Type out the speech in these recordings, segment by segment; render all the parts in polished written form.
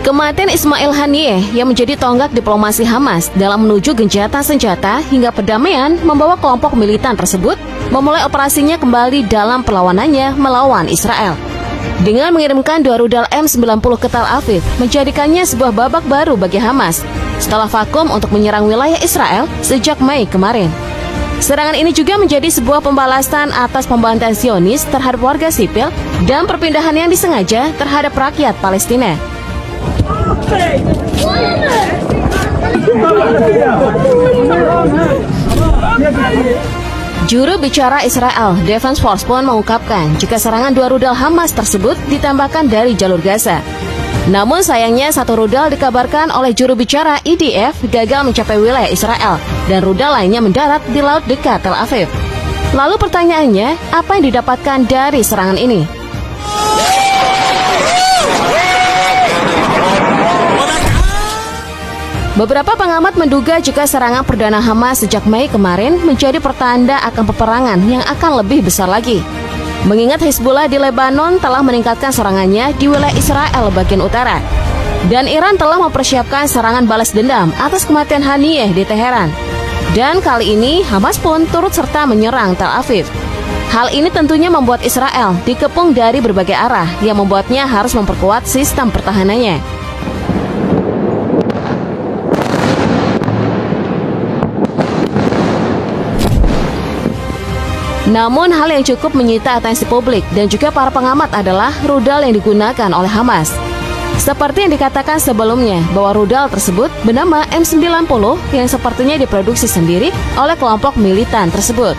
Kematian Ismail Haniyeh yang menjadi tonggak diplomasi Hamas dalam menuju gencatan senjata hingga perdamaian membawa kelompok militan tersebut memulai operasinya kembali dalam perlawanannya melawan Israel. Dengan mengirimkan 2 rudal M90 ke Tel Aviv, menjadikannya sebuah babak baru bagi Hamas setelah vakum untuk menyerang wilayah Israel sejak Mei kemarin. Serangan ini juga menjadi sebuah pembalasan atas pembantaian Zionis terhadap warga sipil dan perpindahan yang disengaja terhadap rakyat Palestina. Juru bicara Israel, Defense Force pun mengungkapkan jika serangan 2 rudal Hamas tersebut ditambahkan dari jalur Gaza. Namun sayangnya 1 rudal dikabarkan oleh juru bicara IDF gagal mencapai wilayah Israel dan rudal lainnya mendarat di laut dekat Tel Aviv. Lalu pertanyaannya, apa yang didapatkan dari serangan ini? Beberapa pengamat menduga jika serangan perdana Hamas sejak Mei kemarin menjadi pertanda akan peperangan yang akan lebih besar lagi. Mengingat Hizbullah di Lebanon telah meningkatkan serangannya di wilayah Israel bagian utara. Dan Iran telah mempersiapkan serangan balas dendam atas kematian Haniyeh di Teheran. Dan kali ini Hamas pun turut serta menyerang Tel Aviv. Hal ini tentunya membuat Israel dikepung dari berbagai arah yang membuatnya harus memperkuat sistem pertahanannya. Namun hal yang cukup menyita atensi publik dan juga para pengamat adalah rudal yang digunakan oleh Hamas. Seperti yang dikatakan sebelumnya bahwa rudal tersebut bernama M90 yang sepertinya diproduksi sendiri oleh kelompok militan tersebut.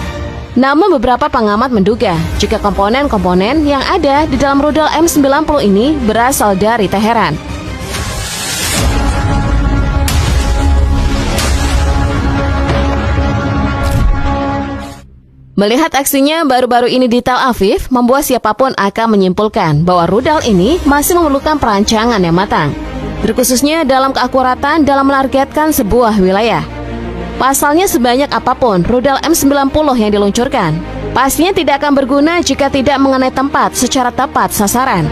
Namun beberapa pengamat menduga jika komponen-komponen yang ada di dalam rudal M90 ini berasal dari Teheran. Melihat aksinya baru-baru ini di Tel Aviv, membuat siapapun akan menyimpulkan bahwa rudal ini masih memerlukan perancangan yang matang, terkhususnya dalam keakuratan dalam menargetkan sebuah wilayah. Pasalnya sebanyak apapun rudal M90 yang diluncurkan, pastinya tidak akan berguna jika tidak mengenai tempat secara tepat sasaran.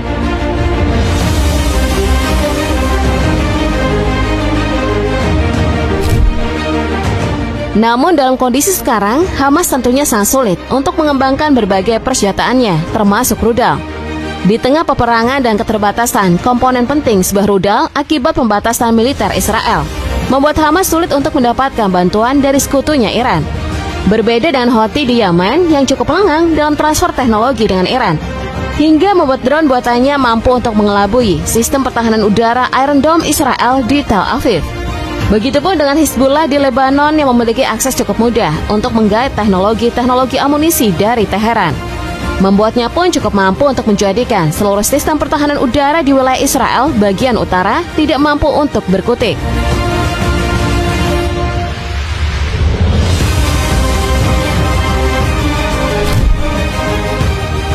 Namun dalam kondisi sekarang, Hamas tentunya sangat sulit untuk mengembangkan berbagai persenjataannya, termasuk rudal. Di tengah peperangan dan keterbatasan komponen penting sebuah rudal akibat pembatasan militer Israel, membuat Hamas sulit untuk mendapatkan bantuan dari sekutunya Iran. Berbeda dengan Houthi di Yaman yang cukup lengang dalam transfer teknologi dengan Iran, hingga membuat drone buatannya mampu untuk mengelabui sistem pertahanan udara Iron Dome Israel di Tel Aviv. Begitupun dengan Hizbullah di Lebanon yang memiliki akses cukup mudah untuk menggait teknologi amunisi dari Teheran. Membuatnya pun cukup mampu untuk menjadikan seluruh sistem pertahanan udara di wilayah Israel bagian utara tidak mampu untuk berkutik.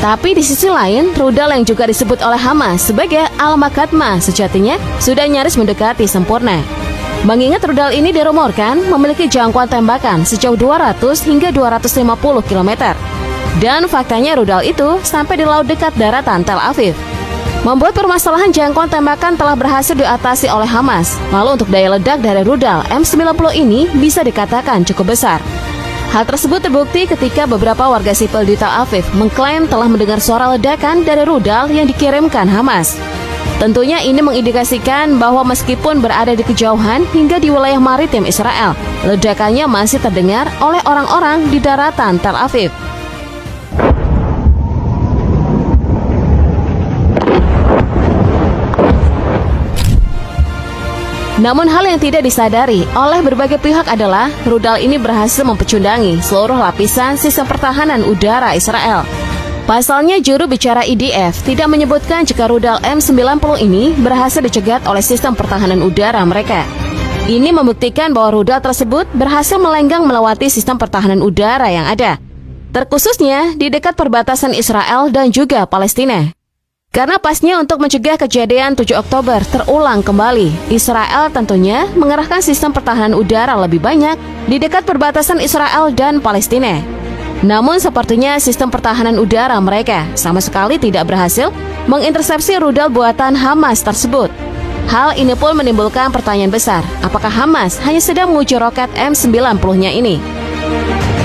Tapi di sisi lain, rudal yang juga disebut oleh Hamas sebagai Al-Makatma sejatinya sudah nyaris mendekati sempurna. Mengingat rudal ini dirumorkan memiliki jangkauan tembakan sejauh 200 hingga 250 km. Dan faktanya rudal itu sampai di laut dekat daratan Tel Aviv. Membuat permasalahan jangkauan tembakan telah berhasil diatasi oleh Hamas. Lalu untuk daya ledak dari rudal M90 ini bisa dikatakan cukup besar. Hal tersebut terbukti ketika beberapa warga sipil di Tel Aviv mengklaim telah mendengar suara ledakan dari rudal yang dikirimkan Hamas. Tentunya ini mengindikasikan bahwa meskipun berada di kejauhan hingga di wilayah maritim Israel, ledakannya masih terdengar oleh orang-orang di daratan Tel Aviv. Namun hal yang tidak disadari oleh berbagai pihak adalah rudal ini berhasil mempecundangi seluruh lapisan sistem pertahanan udara Israel. Pasalnya juru bicara IDF tidak menyebutkan jika rudal M90 ini berhasil dicegat oleh sistem pertahanan udara mereka. Ini membuktikan bahwa rudal tersebut berhasil melenggang melewati sistem pertahanan udara yang ada, terkhususnya di dekat perbatasan Israel dan juga Palestina. Karena pasnya untuk mencegah kejadian 7 Oktober terulang kembali, Israel tentunya mengerahkan sistem pertahanan udara lebih banyak di dekat perbatasan Israel dan Palestina. Namun sepertinya sistem pertahanan udara mereka sama sekali tidak berhasil mengintersepsi rudal buatan Hamas tersebut. Hal ini pun menimbulkan pertanyaan besar, apakah Hamas hanya sedang menguji roket M90-nya ini?